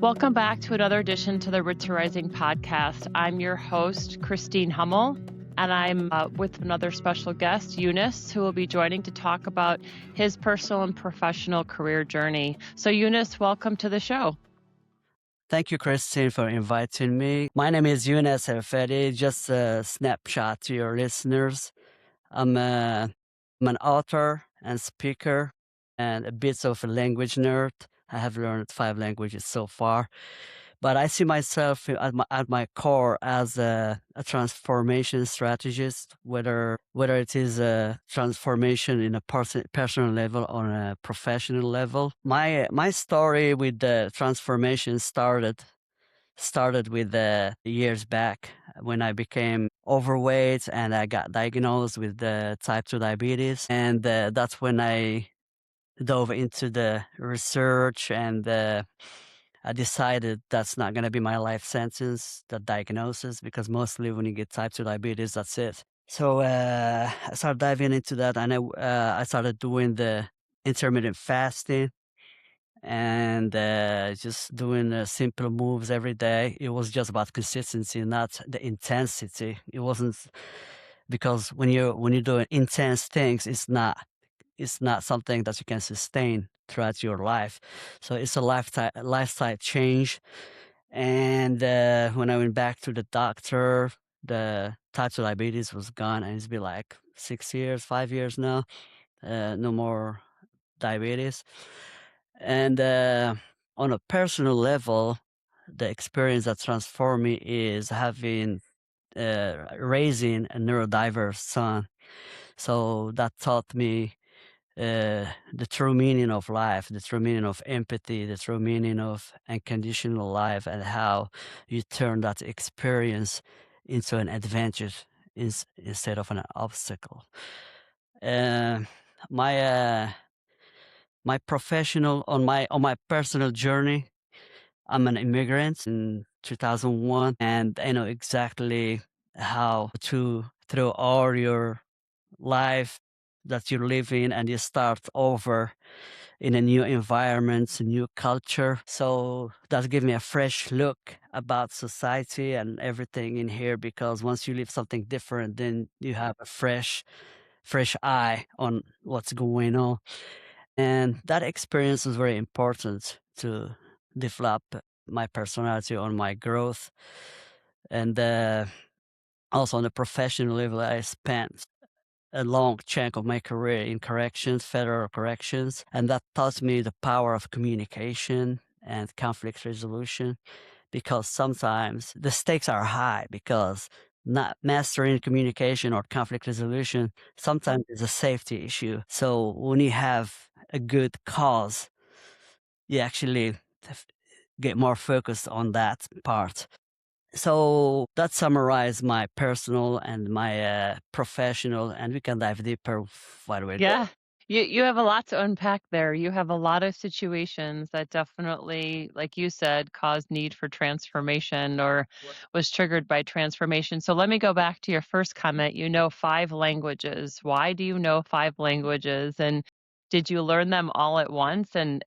Welcome back to another edition to the Root to Rising podcast. I'm your host, Christine Hummel, and I'm with another special guest, Youness, who will be joining to talk about his personal and professional career journey. So, Youness, welcome to the show. Thank you, Christine, for inviting me. My name is Youness El Fehdi. Just a snapshot to your listeners. I'm an author and speaker and a bit of a language nerd. I have learned 5 languages so far. But I see myself at my core as a transformation strategist, whether it is a transformation in a personal level or a professional level. My story with the transformation started with years back when I became overweight and I got diagnosed with type 2 diabetes. And that's when I dove into the research and I decided that's not going to be my life sentence, the diagnosis, because mostly when you get type 2 diabetes, that's it. So I started diving into that and I started doing the intermittent fasting and just doing simple moves every day. It was just about consistency, not the intensity. It wasn't because when you do intense things, it's not something that you can sustain throughout your life. So it's a lifestyle change. And when I went back to the doctor, the type 2 diabetes was gone, and it's been like 6 years, 5 years now. No more diabetes. And on a personal level, the experience that transformed me is having raising a neurodiverse son. So that taught me the true meaning of life, the true meaning of empathy, the true meaning of unconditional life, and how you turn that experience into an adventure instead of an obstacle. Uh, my my professional on my personal journey, I'm an immigrant in 2001, and I know exactly how to through all your life that you live in and you start over in a new environment, a new culture. So that gave me a fresh look about society and everything in here, because once you live something different, then you have a fresh eye on what's going on. And that experience was very important to develop my personality, on my growth. And also on the professional level, I spent a long chunk of my career in corrections, federal corrections, and that taught me the power of communication and conflict resolution, because sometimes the stakes are high, because not mastering communication or conflict resolution sometimes is a safety issue. So when you have a good cause, you actually get more focused on that part. So that summarized my personal and my professional, and we can dive deeper while we're there. Yeah. You have a lot to unpack there. You have a lot of situations that definitely, like you said, caused need for transformation or was triggered by transformation. So let me go back to your first comment. You know 5 languages. Why do you know 5 languages? And did you learn them all at once? And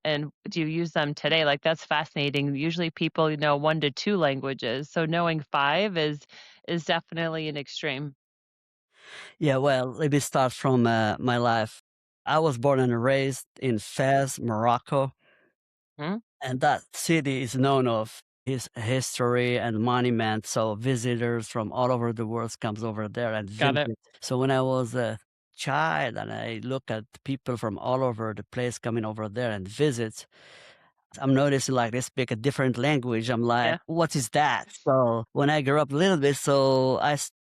do you use them today? Like, that's fascinating. Usually people know 1 to 2 languages. So knowing 5 is definitely an extreme. Yeah, well, let me start from my life. I was born and raised in Fez, Morocco, Hmm? and that city is known of his history and monuments. So visitors from all over the world comes over there and Got it. visit. So when I was a child and I look at people from all over the place coming over there and visit, I'm noticing like they speak a different language. I'm like, Yeah. what is that? So when I grew up a little bit, so I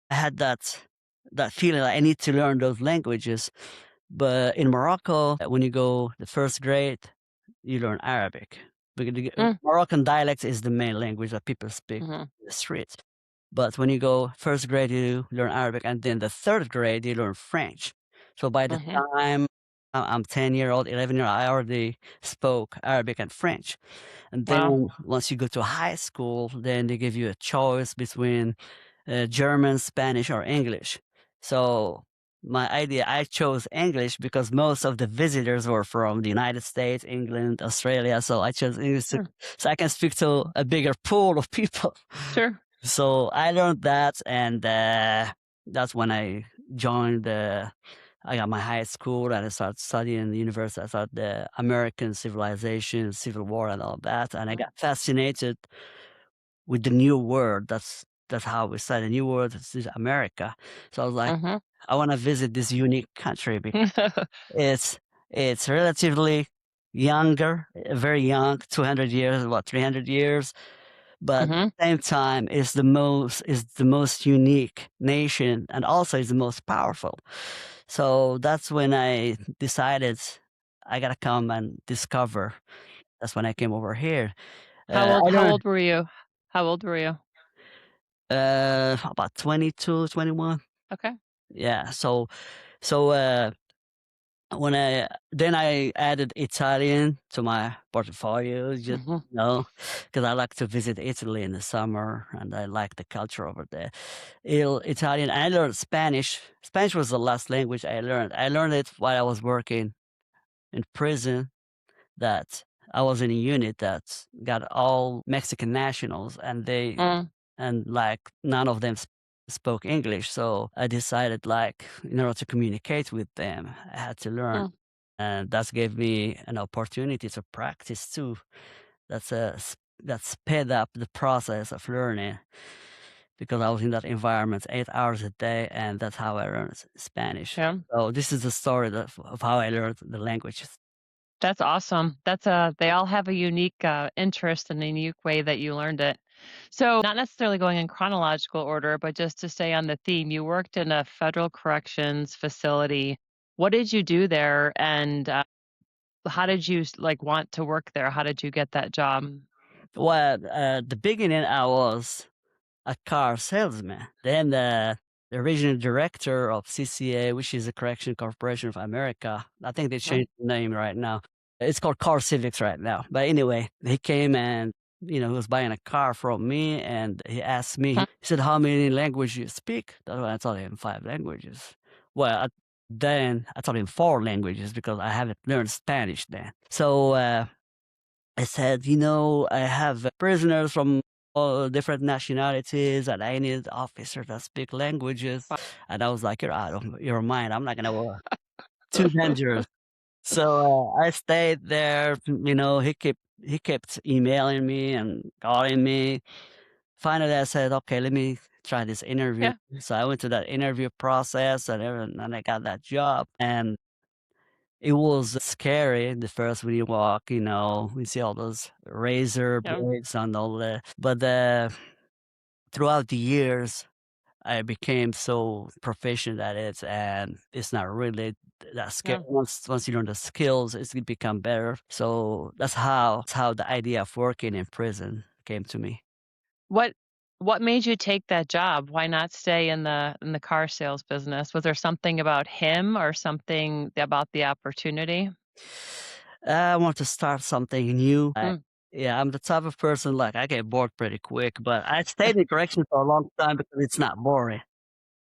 had that feeling like I need to learn those languages. But in Morocco, when you go the first grade, you learn Arabic. Because the Mm. Moroccan dialect is the main language that people speak Mhm. in the streets. But when you go first grade, you learn Arabic, and then the third grade, you learn French. So by the Mhm. time I'm 10-year-old, 11-year-old, I already spoke Arabic and French. And Wow. then once you go to high school, then they give you a choice between German, Spanish, or English. So I chose English because most of the visitors were from the United States, England, Australia. So I chose English Sure. so I can speak to a bigger pool of people. Sure. So I learned that, and that's when I joined. I got my high school, and I started studying in the university. I started the American civilization, Civil War, and all that. And I got fascinated with the new world. That's how we started a new world. This is America. So I was like, Mhm. I want to visit this unique country because it's it's relatively younger, very young, 200 years, what 300 years, but at Mhm. the same time is the most unique nation and also is the most powerful. So that's when I decided I gotta come and discover. That's when I came over here. I How learned old were you? How old were you? about 22, 21. Okay. Yeah. So when I added Italian to my portfolio, just Mhm. because I like to visit Italy in the summer and I like the culture over there. Italian. I learned Spanish. Spanish was the last language I learned. I learned it while I was working in prison. That I was in a unit that got all Mexican nationals, Mm. and like none of them spoke English. So I decided, like, in order to communicate with them, I had to learn, Mm. and that gave me an opportunity to practice too. That sped up the process of learning because I was in that environment 8 hours a day, and that's how I learned Spanish. Yeah. So this is the story of how I learned the languages. That's awesome. They all have a unique, interest and a unique way that you learned it. So, not necessarily going in chronological order, but just to stay on the theme, you worked in a federal corrections facility. What did you do there, and, how did you, like, want to work there? How did you get that job? Well, at the beginning, I was a car salesman. Then the regional director of CCA, which is the Correction Corporation of America, I think they Mm. changed the name right now. It's called Car Civics right now. But anyway, he came and he was buying a car from me, and he asked me. He said, "How many languages you speak?" That's when I told him 5 languages. Well, then I told him 4 languages because I haven't learned Spanish then. So I said, I have prisoners from all different nationalities, and I need officers that speak languages. And I was like, "You're out of your mind. I'm not gonna work. Too dangerous." So I stayed there. He kept emailing me and calling me. Finally, I said, "Okay, let me try this interview." Yeah, So I went to that interview process, and I got that job. And it was scary the first when you walk, we see all those razor yeah, blades and all that. But throughout the years, I became so proficient at it, and it's not really that scary. yeah. Once you learn the skills, it's gonna become better. So that's how the idea of working in prison came to me. What what made you take that job? Why not stay in the car sales business? Was there something about him or something about the opportunity? I want to start something new. Mm. Yeah, I'm the type of person, like, I get bored pretty quick, but I stayed in correction for a long time because it's not boring.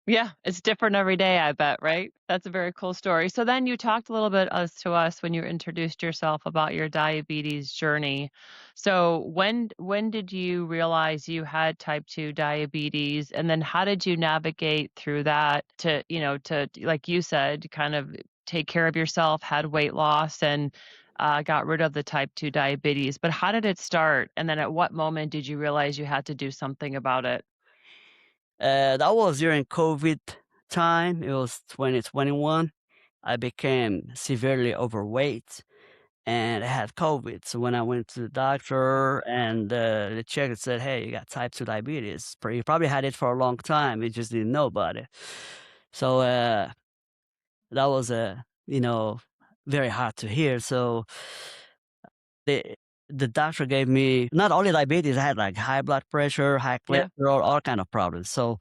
Yeah, it's different every day, I bet, right? That's a very cool story. So then you talked a little bit as to us when you introduced yourself about your diabetes journey. So when did you realize you had type 2 diabetes, and then how did you navigate through that to like you said, kind of take care of yourself, had weight loss and got rid of the type 2 diabetes. But how did it start? And then at what moment did you realize you had to do something about it? That was during COVID time. It was 2021. I became severely overweight and I had COVID. So when I went to the doctor and the checker said, "Hey, you got type 2 diabetes. You probably had it for a long time. You just didn't know about it." So that was very hard to hear. So the the doctor gave me not only diabetes, I had like high blood pressure, high Yeah. cholesterol, all kind of problems. So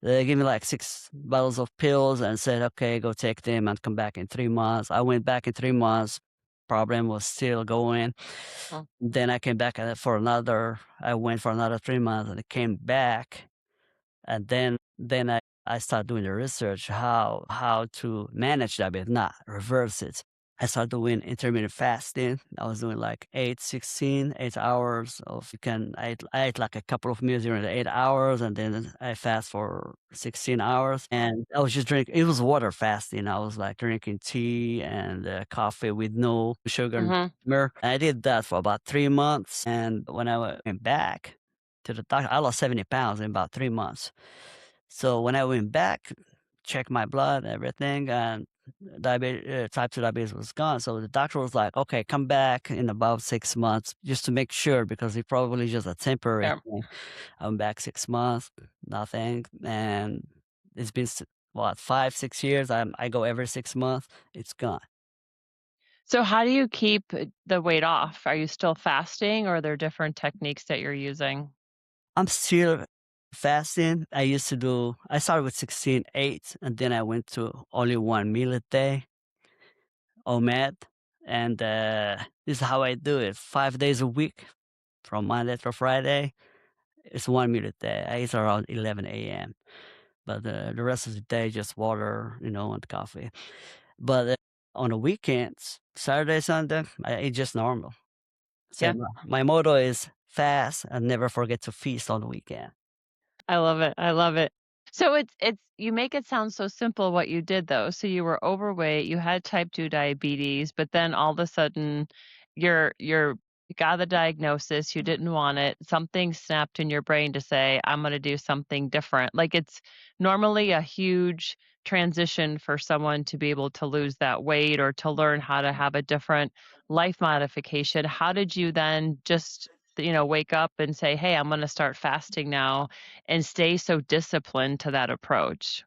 they gave me like 6 bottles of pills and said, "Okay, go take them and come back in 3 months." I went back in 3 months. Problem was still going. Mm. Then I came back I went for another 3 months and I came back. And then I I started doing the research how to manage diabetes, not reverse it. I started doing intermittent fasting. I was doing like 8 hours of I ate like a couple of meals during the 8 hours and then I fast for 16 hours. And I was just drinking it was water fasting. I was like drinking tea and coffee with no sugar and Mhm. sugar. I did that for about 3 months. And when I went back to the doctor, I lost 70 pounds in about 3 months. So when I went back, checked my blood, everything, and type 2 diabetes was gone. So the doctor was like, okay, come back in about 6 months just to make sure because it's probably just a temporary Yeah. thing. I'm back 6 months, nothing. And it's been, what, 5, 6 years? I go every 6 months. It's gone. So how do you keep the weight off? Are you still fasting or are there different techniques that you're using? I'm still fasting. I started with 16/8, and then I went to only one meal a day. OMAD, and this is how I do it. 5 days a week, from Monday to Friday. It's one meal a day. I eat around 11 a.m. But the rest of the day, just water, and coffee. But on the weekends, Saturday, Sunday, I eat just normal. So Yeah. my motto is fast and never forget to feast on the weekend. I love it. I love it. So it's you make it sound so simple what you did though. So you were overweight, you had type 2 diabetes, but then all of a sudden you're you got the diagnosis, you didn't want it. Something snapped in your brain to say, I'm going to do something different. Like it's normally a huge transition for someone to be able to lose that weight or to learn how to have a different life modification. How did you then just wake up and say, "Hey, I'm gonna start fasting now," and stay so disciplined to that approach?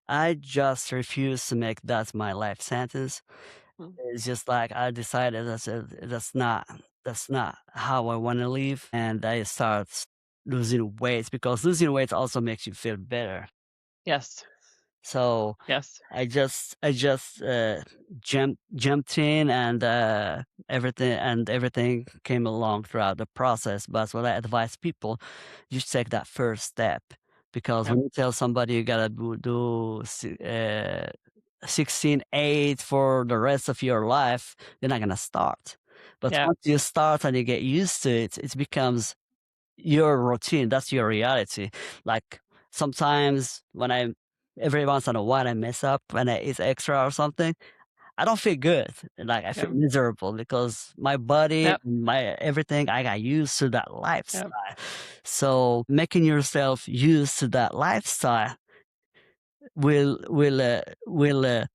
I just refuse to make that my life sentence. Mm. It's just like I decided I said that's not how I want to live, and I start losing weight because losing weight also makes you feel better. Yes, So yes, I just jumped in, and everything came along throughout the process. But what I advise people, just take that first step, because yep, when you tell somebody you gotta do 16/8 for the rest of your life, they're not gonna start. But yeah, once you start and you get used to it, it becomes your routine. That's your reality. Like sometimes every once in a while I mess up and I eat extra or something, I don't feel good. Like I feel yep, miserable because my body, yep, my everything, I got used to that yep, lifestyle. So making yourself used to that lifestyle will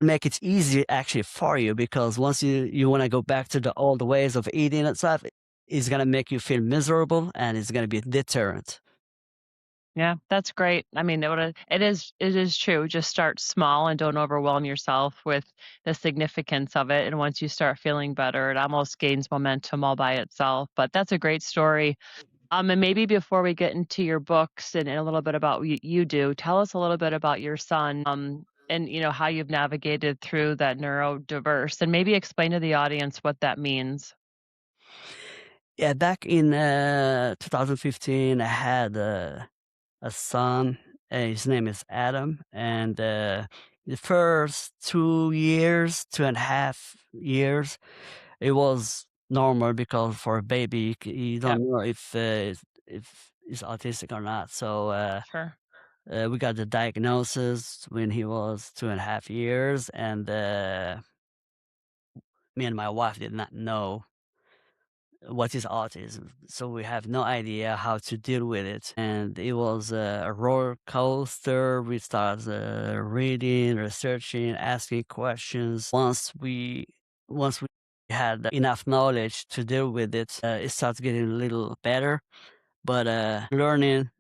make it easy actually for you, because once you want to go back to the old ways of eating and stuff, it's gonna make you feel miserable and it's gonna be a deterrent. yeah, that's great. I mean, it is true. Just start small and don't overwhelm yourself with the significance of it, and once you start feeling better, it almost gains momentum all by itself, but that's a great story. And maybe before we get into your books and a little bit about what you do, tell us a little bit about your son, and how you've navigated through that neurodiverse, and maybe explain to the audience what that means. Yeah, back in 2015, I had a son. His name is Adam, and the first 2 years, 2.5 years, it was normal because for a baby, you Yep, don't know if he's autistic or not. So sure. we got the diagnosis when he was 2.5 years, and me and my wife did not know what is autism. So we have no idea how to deal with it. And it was a roller coaster. We started reading, researching, asking questions. Once we had enough knowledge to deal with it, it started getting a little better. But learning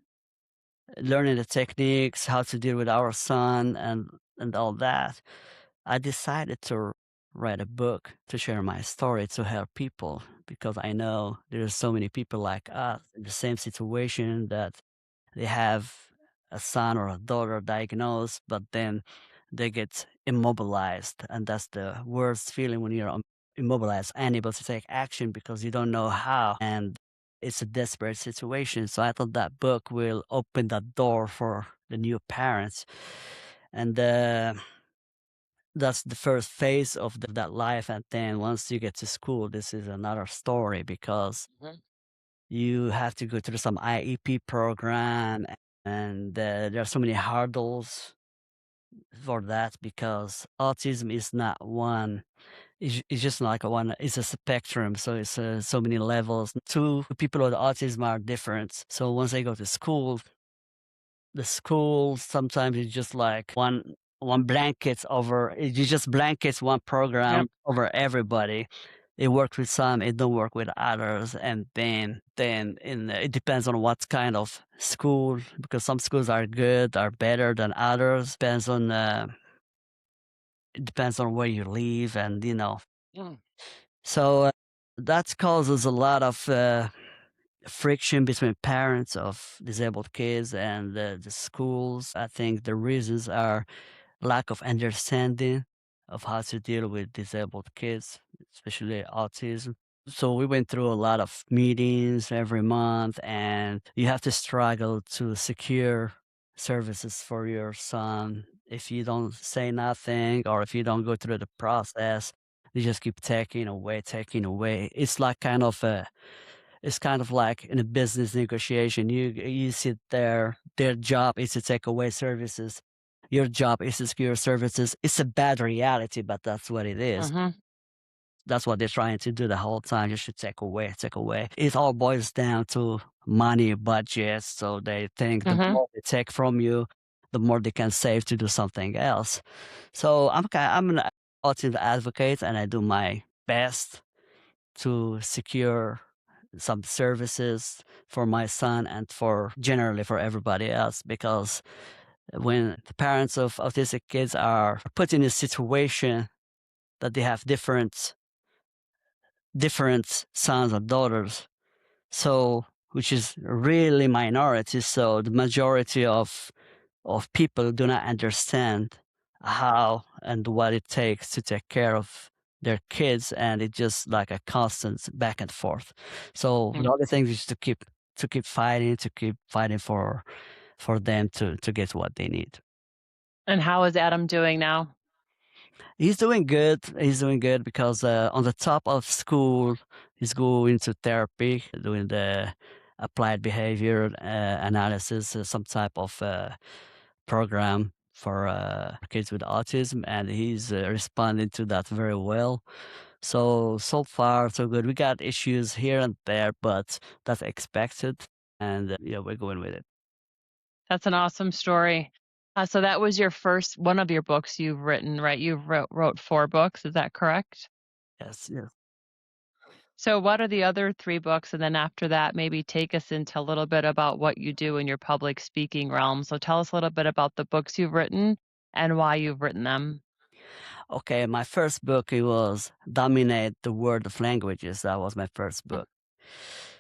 the techniques, how to deal with our son, and all that, I decided to write a book to share my story to help people, because I know there's so many people like us in the same situation, that they have a son or a daughter diagnosed, but then they get immobilized. And that's the worst feeling, when you're immobilized, unable to take action because you don't know how. And it's a desperate situation. So I thought that book will open that door for the new parents, and that's the first phase of that life. And then once you get to school, this is another story because Mhm. you have to go through some IEP program, and there are so many hurdles for that because autism is not one. It's just like a one. It's a spectrum, so it's so many levels. Two people with autism are different. So once they go to school, the school sometimes is just like one blankets over. It just blankets one Yep. program over everybody. It works with some, it don't work with others, and then it depends on what kind of school, because some schools are good, are better than others. Depends on it depends on where you live, and Mm. so that causes a lot of friction between parents of disabled kids and the schools. I think the reasons are lack of understanding of how to deal with disabled kids, especially autism. So we went through a lot of meetings every month, and you have to struggle to secure services for your son. If you don't say nothing, or if you don't go through the process, you just keep taking away, taking away. It's kind of like in a business negotiation. You sit there. Their job is to take away services. Your job is to secure services. It's a bad reality, but that's what it is. Mhm. That's what they're trying to do the whole time. You should take away, take away. It all boils down to money, budgets. So they think the Mhm. more they take from you, the more they can save to do something else. So I'm an autism advocate, and I do my best to secure some services for my son and for generally for everybody else, because when the parents of autistic kids are put in a situation that they have different sons or daughters, so which is really minority, so the majority of people do not understand how and what it takes to take care of their kids, and it's just like a constant back and forth. So the Mm. only thing is to keep fighting, for them to get what they need. And how is Adam doing now? He's doing good. He's doing good because on the top of school, he's going to therapy, doing the applied behavior analysis, some type of program for kids with autism, and he's responding to that very well. So far, so good. We got issues here and there, but that's expected, and yeah, we're going with it. That's an awesome story. So that was your first one of your books you've written, right? You wrote 4 books, is that correct? Yes, yes. So what are the other 3 books? And then after that, maybe take us into a little bit about what you do in your public speaking realm. So tell us a little bit about the books you've written and why you've written them. Okay, my first book, it was Dominate the World of Languages. That was my first book.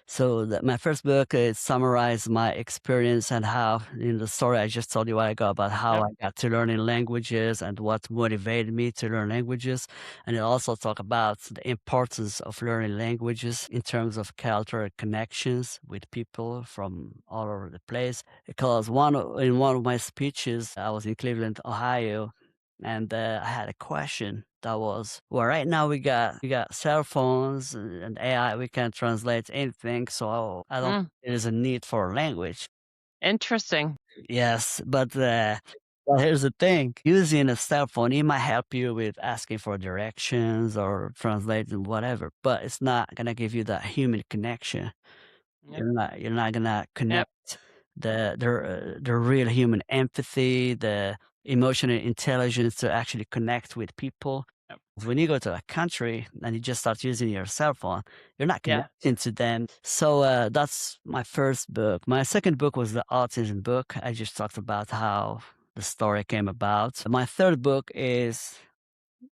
So my first book summarized my experience and how, in the story I just told you a while ago, about how Yep. I got to learning languages and what motivated me to learn languages. And it also talk about the importance of learning languages in terms of cultural connections with people from all over the place. Because in one of my speeches, I was in Cleveland, Ohio, and I had a question that was, well, right now we got cell phones and AI. We can translate anything, so I don't Mm, think there's a need for language. interesting. Yes, but well, here's the thing: using a cell phone, it might help you with asking for directions or translating whatever, but it's not gonna give you that human connection. Yep. You're not gonna Yep. connect the real human empathy, the emotional intelligence to actually connect with people. Yep. When you go to a country and you just start using your cell phone, you're not Yeah. connecting to them. So that's my first book. My second book was the autism book. I just talked about how the story came about. My third book is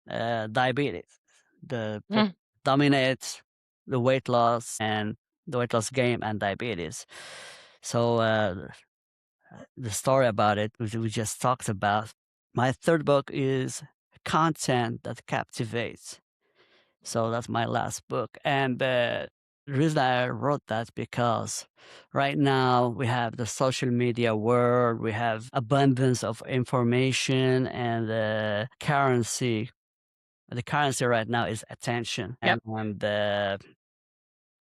diabetes, the Mm, dominate the weight loss and the weight loss game and diabetes. So the story about it, which we just talked about. My third book is content that captivates. So that's my last book. And The reason I wrote that because right now we have the social media world, we have abundance of information and currency. The currency right now is attention, Yep. and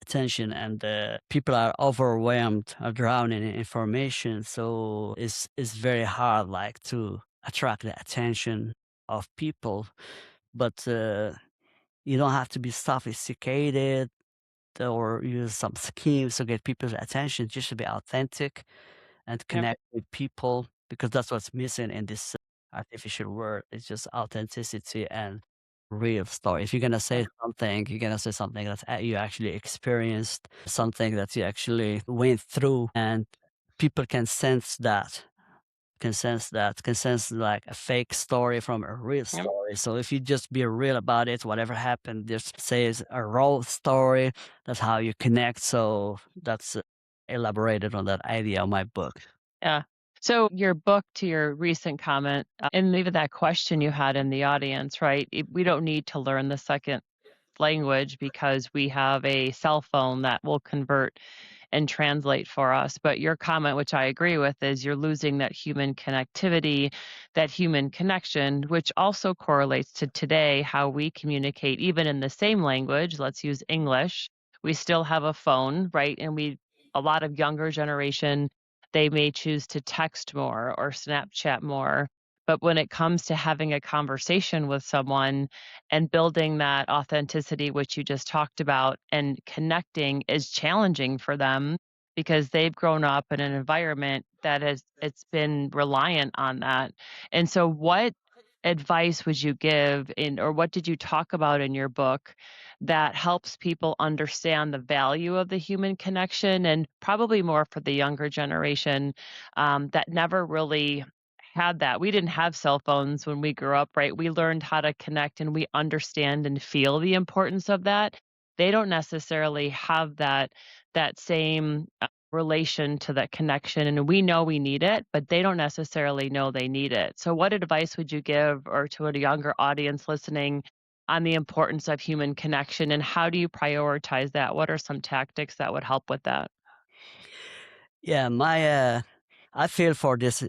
attention, and people are overwhelmed, are drowning in information. So it's very hard, like, to attract the attention of people. But you don't have to be sophisticated or use some schemes to get people's attention, just to be authentic and Yep. connect with people, because that's what's missing in this artificial world. It's just authenticity and real story. If you're gonna Yeah. say something, you're gonna say something that you actually experienced, something that you actually went through, and people can sense like a fake story from a real Yep. story. So if you just be real about it, whatever happened, just say it's a raw story. That's how you connect. So that's elaborated on that idea of my book. Yeah. So your book, to your recent comment, and even that question you had in the audience, right? We don't need to learn the second language because we have a cell phone that will convert and translate for us. But your comment, which I agree with, is you're losing that human connectivity, that human connection, which also correlates to today how we communicate, even in the same language. Let's use English. We still have a phone, right? And a lot of younger generation, they may choose to text more or Snapchat more. But when it comes to having a conversation with someone and building that authenticity, which you just talked about, and connecting is challenging for them because they've grown up in an environment that has it's been reliant on that. And so what advice would you give in or what did you talk about in your book that helps people understand the value of the human connection and probably more for the younger generation that never really had that. We didn't have cell phones when we grew up, right? We learned how to connect and we understand and feel the importance of that. They don't necessarily have that same relation to that connection and we know we need it, but they don't necessarily know they need it. So what advice would you give or to a younger audience listening on the importance of human connection and how do you prioritize that? What are some tactics that would help with that? Yeah, my I feel for this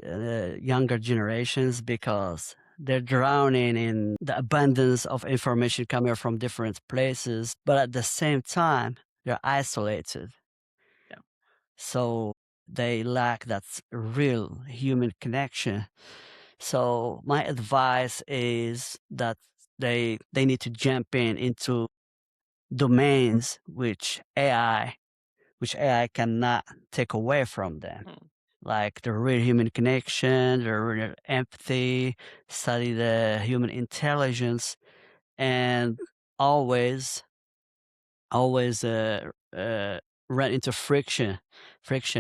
younger generations because they're drowning in the abundance of information coming from different places, but at the same time, they're isolated. Yeah. So they lack that real human connection. So my advice is that they need to jump into domains which AI cannot take away from them, Mm. like the real human connection, the real empathy, study the human intelligence, and always, always run into friction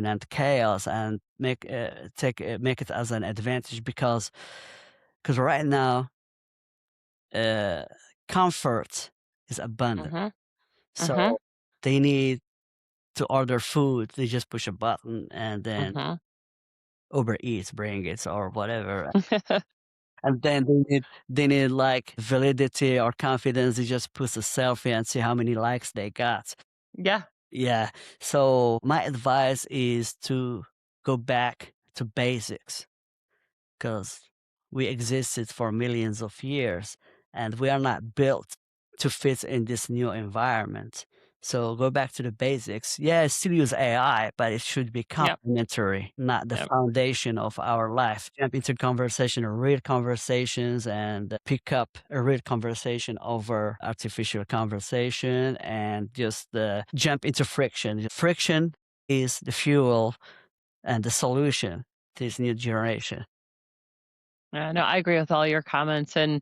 and chaos, and make it as an advantage, because right now uh, comfort is abundant. Mhm. Mhm. So they need to order food. They just push a button and then Mhm. Uber Eats bring it or whatever. And then they need like validity or confidence. They just post a selfie and see how many likes they got. Yeah. Yeah. So my advice is to go back to basics, because we existed for millions of years and we are not built to fit in this new environment. So go back to the basics. Yeah, still use AI, but it should be Yep. complementary, not the Yep. foundation of our life. Jump into conversation, real conversations, and pick up a real conversation over artificial conversation, and just jump into friction. Friction is the fuel and the solution to this new generation. Yeah, no, I agree with all your comments, and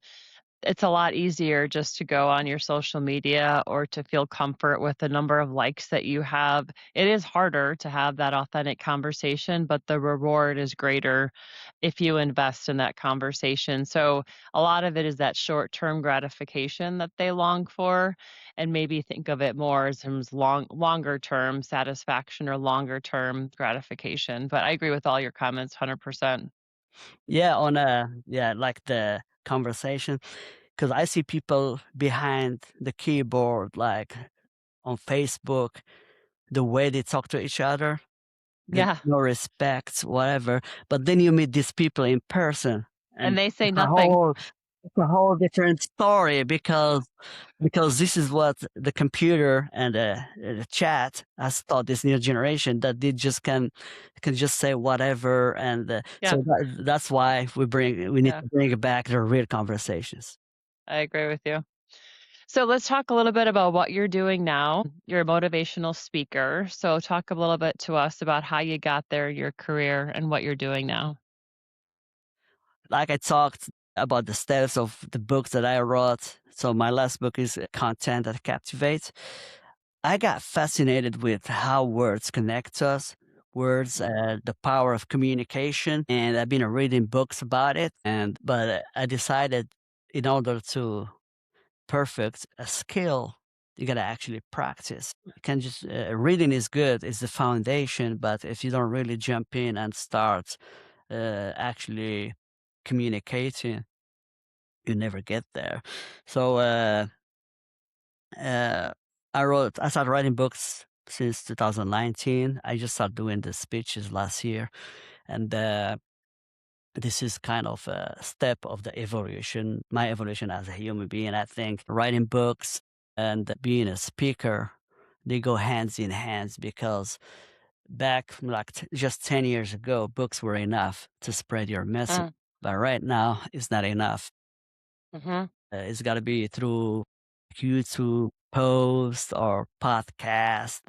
it's a lot easier just to go on your social media or to feel comfort with the number of likes that you have. It is harder to have that authentic conversation, but the reward is greater if you invest in that conversation. So a lot of it is that short-term gratification that they long for, and maybe think of it more as longer term satisfaction or longer term gratification. But I agree with all your comments 100%. Yeah, like the conversation, because I see people behind the keyboard, like on Facebook, the way they talk to each other, there's Yeah, no respect, whatever. But then you meet these people in person, and and they say nothing. it's a whole different story because this is what the computer and the chat has taught this new generation, that they just can just say whatever, and Yeah, that's why we need yeah, to bring back the real conversations. I agree with you. So let's talk a little bit about what you're doing now. You're a motivational speaker. So talk a little bit to us about how you got there, your career, and what you're doing now. Like I talked about the status of the books that I wrote. So my last book is Content That Captivates. I got fascinated with how words connect us, words, the power of communication, and I've been reading books about it. And but I decided, in order to perfect a skill, you gotta actually practice. You can just reading is good; it's the foundation. But if you don't really jump in and start actually communicating, you never get there. So uh, I started writing books since 2019. I just started doing the speeches last year, and this is kind of a step of the evolution, my evolution as a human being. I think writing books and being a speaker, they go hands in hands, because back like just 10 years ago, books were enough to spread your message. Mm, But right now, it's not enough. hmm It's got to be through YouTube post or podcast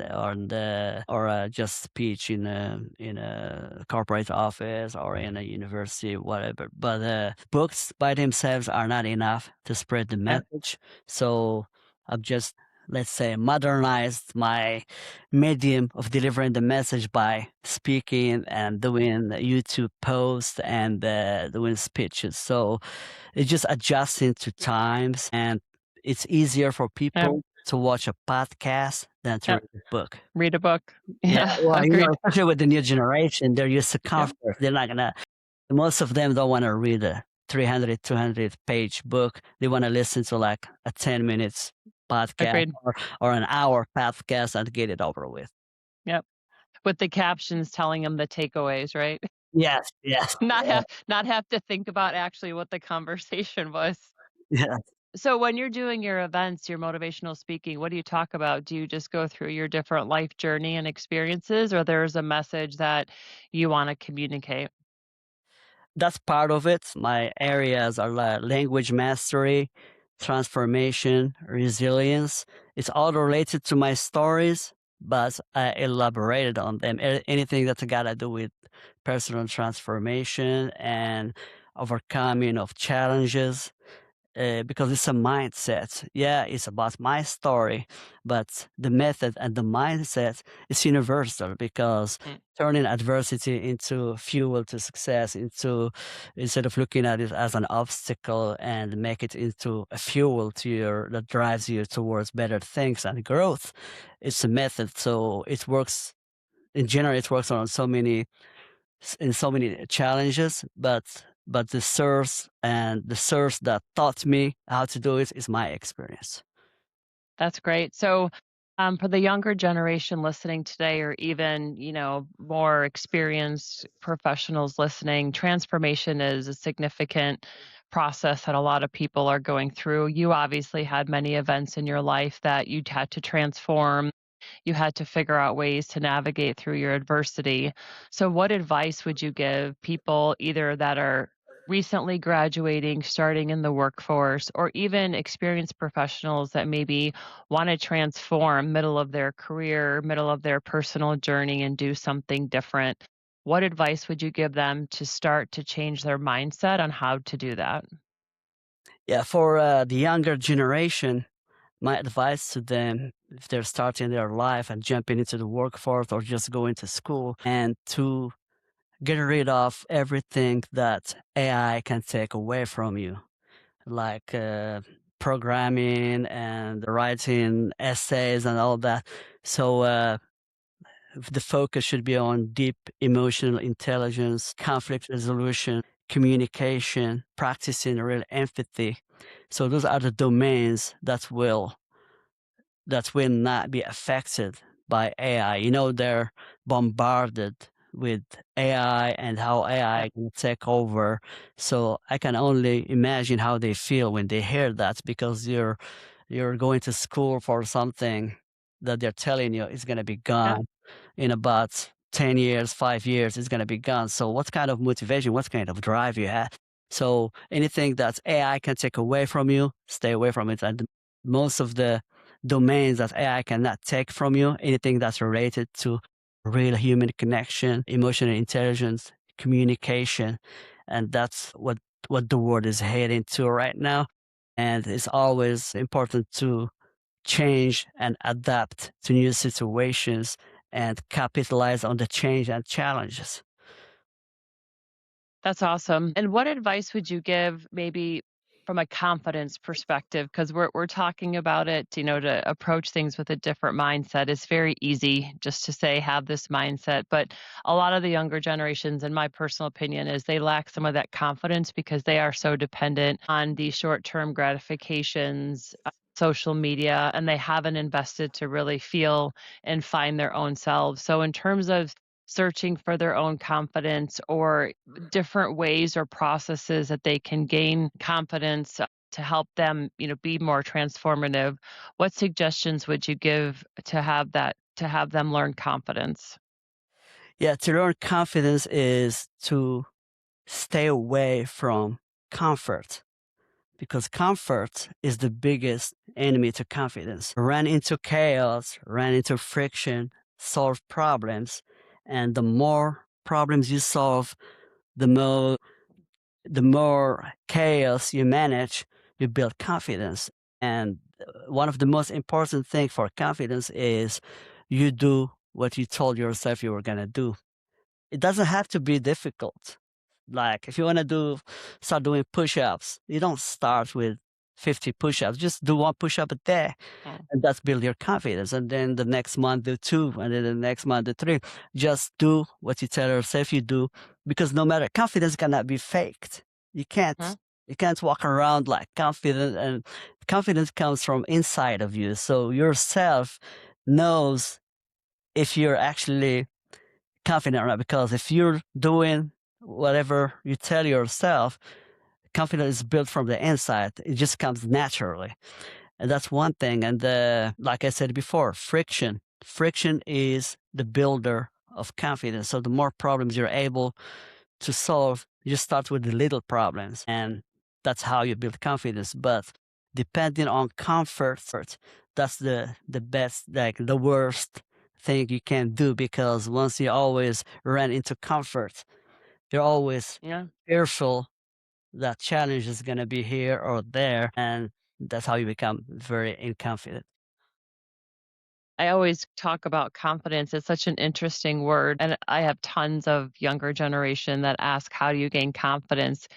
or just speech in a corporate office or in a university, whatever. But books by themselves are not enough to spread the yeah, message. So I've just, let's say, modernized my medium of delivering the message by speaking and doing YouTube posts and doing speeches. So it's just adjusting to times, and it's easier for yeah, people to watch a podcast than to yeah. read a book. Read a book. Yeah, Yeah, well, agreed. especially with the new generation, they're used to Yep, comfort. They're not gonna. Most of them don't want to read a 300, 200 page book. They want to listen to like a 10 minutes podcast agreed. or an hour podcast and get it over with. Yep. With the captions telling them the takeaways, right? Yes, yes, Not have to think about actually what the conversation was. yeah. So when you're doing your events, your motivational speaking, what do you talk about? Do you just go through your different life journey and experiences, or there's a message that you wanna communicate? That's part of it. My areas are like language mastery, transformation, resilience. It's all related to my stories, but I elaborated on them. Anything that's got to do with personal transformation and overcoming of challenges, because it's a mindset. Yeah, it's about my story, but the method and the mindset is universal, because Mm, turning adversity into fuel to success, instead of looking at it as an obstacle, and make it into a fuel to your that drives you towards better things and growth. It's a method, so it works in general. It works on in so many challenges, but the source that taught me how to do it is my experience. that's great. So, for the younger generation listening today, or even, more experienced professionals listening, transformation is a significant process that a lot of people are going through. You obviously had many events in your life that you had to transform. You had to figure out ways to navigate through your adversity. So, what advice would you give people either that are recently graduating, starting in the workforce, or even experienced professionals that maybe want to transform middle of their career, middle of their personal journey, and do something different? What advice would you give them to start to change their mindset on how to do that? Yeah, for the younger generation, my advice to them, if they're starting their life and jumping into the workforce or just going to school, and to get rid of everything that AI can take away from you, like programming and writing essays and all that. So the focus should be on deep emotional intelligence, conflict resolution, communication, practicing real empathy. So those are the domains that will that will not be affected by AI. They're bombarded with AI and how Yeah. AI can take over. So I can only imagine how they feel when they hear that, because you're going to school for something that they're telling you is going to be Yeah. gone in about 10 years, 5 years, it's going to be gone. So what kind of motivation, what kind of drive you have? So anything that AI can take away from you, stay away from it. And most of the domains that AI cannot take from you, anything that's related to real human connection, emotional intelligence, communication. And that's what the world is heading to right now. And it's always important to change and adapt to new situations and capitalize on the change and challenges. That's awesome. And what advice would you give maybe from a confidence perspective? Because we're talking about it, to approach things with a different mindset. It's very easy just to say have this mindset. But a lot of the younger generations, in my personal opinion, is they lack some of that confidence because they are so dependent on the short-term gratifications, social media, and they haven't invested to really feel and find their own selves. So in terms of searching for their own confidence or different ways or processes that they can gain confidence to help them, be more transformative. What suggestions would you give to have them learn confidence? Yeah, to learn confidence is to stay away from comfort, because comfort is the biggest enemy to confidence. Run into chaos, run into friction, solve problems. And the more problems you solve, the more chaos you manage, you build confidence. And one of the most important things for confidence is you do what you told yourself you were going to do. It doesn't have to be difficult. Like if you want to start doing push-ups, you don't start with 50 push-ups. Just do one push-up a day, Mm. and that's build your confidence. And then the next month do two, and then the next month do three. Just do what you tell yourself you do, because no matter, confidence cannot be faked. You can't Huh? you can't walk around like confident, and confidence comes from inside of you. So yourself knows if you're actually confident or not. Because if you're doing whatever you tell yourself, confidence is built from the inside. It just comes naturally. And that's one thing. And like I said before, friction. Friction is the builder of confidence. So the more problems you're able to solve, you start with the little problems. And that's how you build confidence. But depending on comfort, that's the best, like the worst thing you can do, because once you always run into comfort, you're always Yeah. fearful that challenge is going to be here or there. And that's how you become very inconfident. I always talk about confidence. It's such an interesting word. And I have tons of younger generation that ask, how do you gain confidence?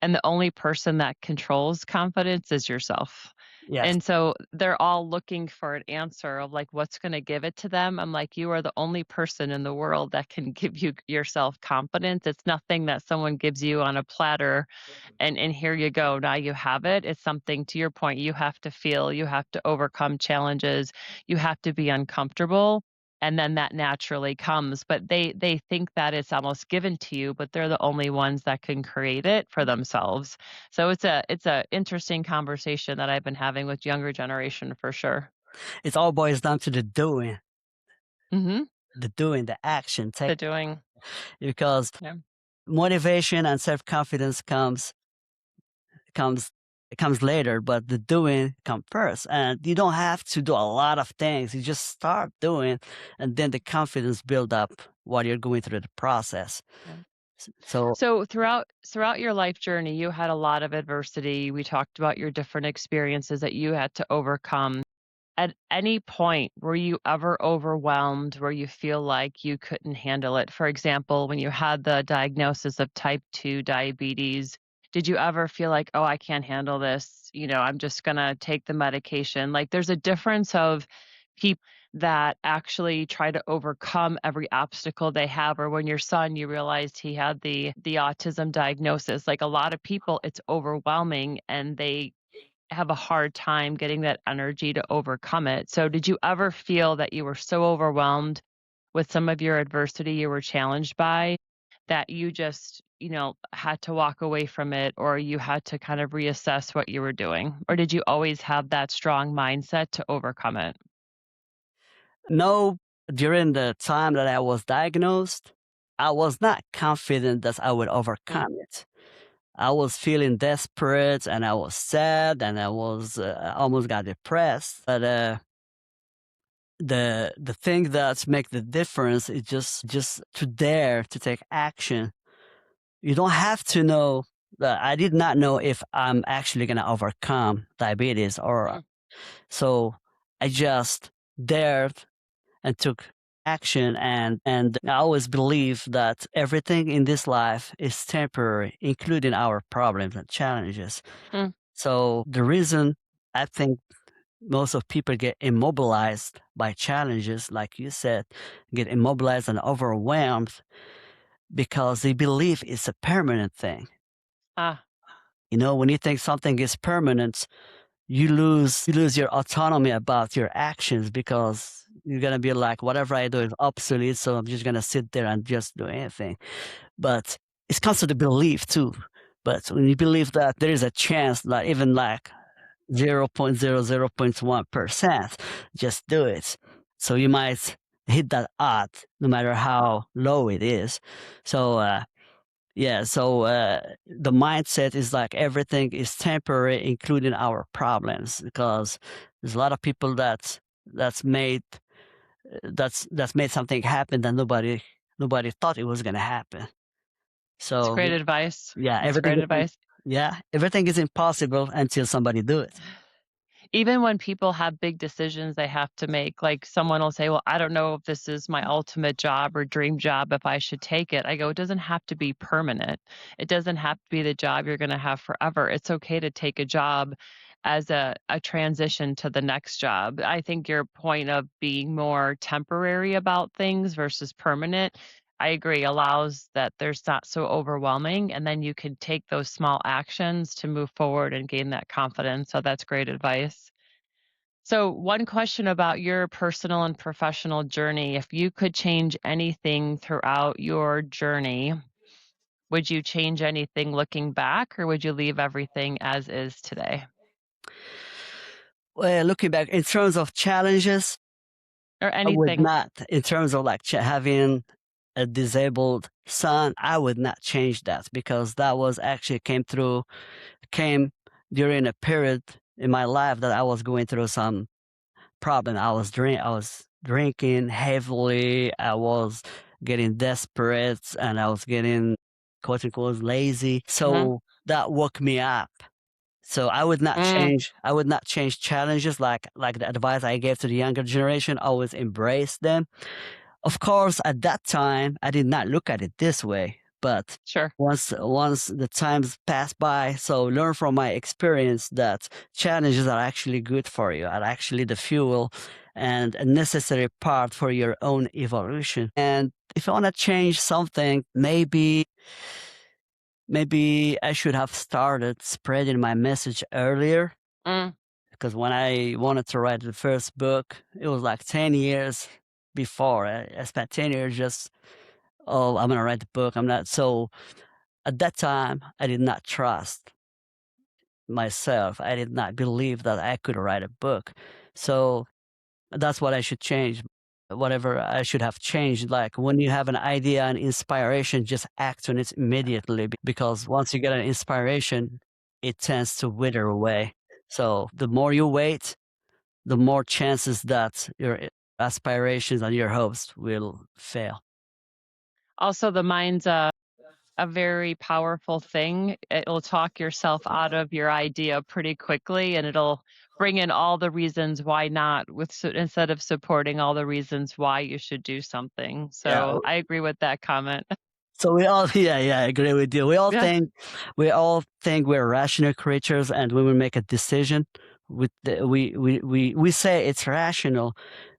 And the only person that controls confidence is yourself. Yes. And so they're all looking for an answer of like what's going to give it to them. I'm like, you are the only person in the world that can give you yourself confidence. It's nothing that someone gives you on a platter and here you go. Now you have it. It's something, to your point, you have to feel, you have to overcome challenges, you have to be uncomfortable. And then that naturally comes. But they think that it's almost given to you, but they're the only ones that can create it for themselves. So it's a interesting conversation that I've been having with younger generation for sure. It all boils down to Mhm. the action, take, The doing. because Yeah. motivation and self-confidence comes comes later, but the doing comes first. And you don't have to do a lot of things. You just start doing, and then the confidence build up while you're going through the process. Yeah. So So throughout your life journey, you had a lot of adversity. We talked about your different experiences that you had to overcome. At any point, were you ever overwhelmed where you feel like you couldn't handle it? For example, when you had the diagnosis of type 2 diabetes, did you ever feel like, "Oh, I can't handle this, I'm just gonna take the medication." Like, there's a difference of people that actually try to overcome every obstacle they have, or when your son, you realized he had the autism diagnosis. Like, a lot of people, it's overwhelming and they have a hard time getting that energy to overcome it. So did you ever feel that you were so overwhelmed with some of your adversity you were challenged by that you just, had to walk away from it, or you had to kind of reassess what you were doing? Or did you always have that strong mindset to overcome it? No, during the time that I was diagnosed, I was not confident that I would Mm, overcome it. I was feeling desperate and I was sad and I was almost got depressed. But the thing that make the difference is just to dare to take action. You don't have to know that I did not know if I'm actually gonna overcome diabetes or mm. so I just dared and took action and I always believe that everything in this life is temporary, including our problems and challenges. Mm, So the reason I think most of people get immobilized by challenges, like you said, get immobilized and overwhelmed because they believe it's a permanent thing. ah, You know, when you think something is permanent, you lose your autonomy about your actions because you're gonna be like, whatever I do is obsolete, so I'm just gonna sit there and just do anything. But it comes to the belief too. But when you believe that there is a chance that even like 0.00.1%, just do it. So you might hit that odd no matter how low it is. So yeah, so the mindset is like everything is temporary, including our problems, because there's a lot of people that's made that's made something happen that nobody thought it was gonna happen. it's So great advice. yeah, It's great advice. everything is impossible until somebody do it. Even when people have big decisions they have to make, like someone will say, "Well, I don't know if this is my ultimate job or dream job, if I should take it." I go, "It doesn't have to be permanent. It doesn't have to be the job you're going to have forever. It's okay to take a job as a transition to the next job." I think your point of being more temporary about things versus permanent, I agree, allows that there's not so overwhelming, and then you can take those small actions to move forward and gain that confidence. So that's great advice. So, one question about your personal and professional journey. If you could change anything throughout your journey, would you change anything looking back, or would you leave everything as is today? Well, looking back in terms of challenges, Or I would anything? not. In terms of like having a disabled son, I would not change that because that was actually came during a period in my life that I was going through some problem. I was drinking heavily. I was getting desperate and I was getting quote unquote lazy. Mhm. So that woke me up. So Mm, I would not change challenges like the advice I gave to the younger generation, always embrace them. Of course, at that time, I did not look at it this way, but sure. once the times pass by, so learn from my experience that challenges are actually good for you, are actually the fuel and a necessary part for your own evolution. And if I want to change something, maybe I should have started spreading my message earlier Mm, because when I wanted to write the first book, it was like 10 years before. I spent 10 years just, oh, I'm going to write the book. I'm not. So at that time, I did not trust myself. I did not believe that I could write a book. So that's what I should change. Whatever I should have changed. Like when you have an idea and inspiration, just act on it immediately because once you get an inspiration, it tends to wither away. So the more you wait, the more chances that your aspirations and your hopes will fail. also, the mind's a very powerful thing. It'll talk yourself out of your idea pretty quickly, and it'll bring in all the reasons why not, instead of supporting all the reasons why you should do something. Yeah. So I agree with that comment. So we all, yeah, I agree with you. Yeah, We all think we're rational creatures, and when we make a decision, we say it's rational,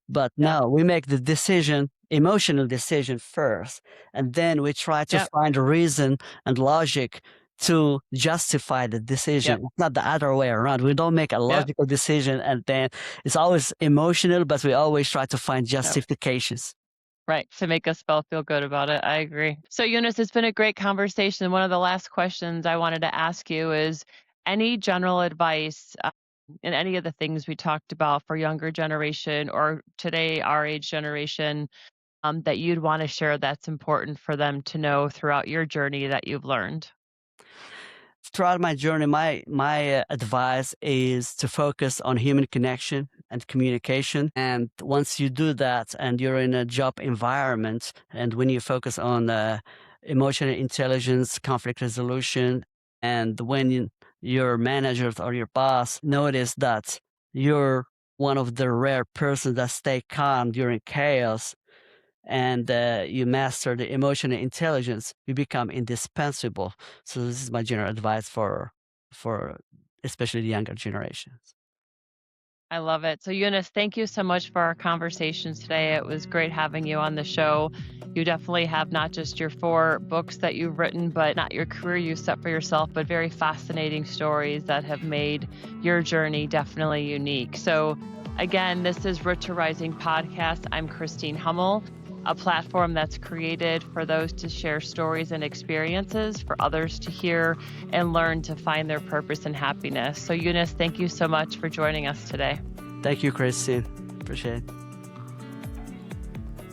but yeah, no, we make the decision, emotional decision first, and then we try to yeah. find a reason and logic to justify the decision. Yep. It's not the other way around. We don't make a Yep. logical decision and then it's always emotional, but we always try to find Yep. justifications. Right, to make us both feel good about it. I agree. So, Youness, it's been a great conversation. One of the last questions I wanted to ask you is any general advice in any of the things we talked about for younger generation or today our age generation that you'd want to share that's important for them to know throughout your journey that you've learned? Throughout my journey, my advice is to focus on human connection and communication. And once you do that, and you're in a job environment, and when you focus on emotional intelligence, conflict resolution, and when your manager or your boss notice that you're one of the rare persons that stay calm during chaos, and you master the emotional intelligence, you become indispensable. So this is my general advice for especially the younger generations. I love it. So, Youness, thank you so much for our conversations today. It was great having you on the show. You definitely have not just your 4 books that you've written, but not your career you set for yourself, but very fascinating stories that have made your journey definitely unique. So, again, this is Road to Rising podcast. I'm Christine Hummel, a platform that's created for those to share stories and experiences for others to hear and learn to find their purpose and happiness. So, Youness, thank you so much for joining us today. Thank you, Christine. Appreciate it.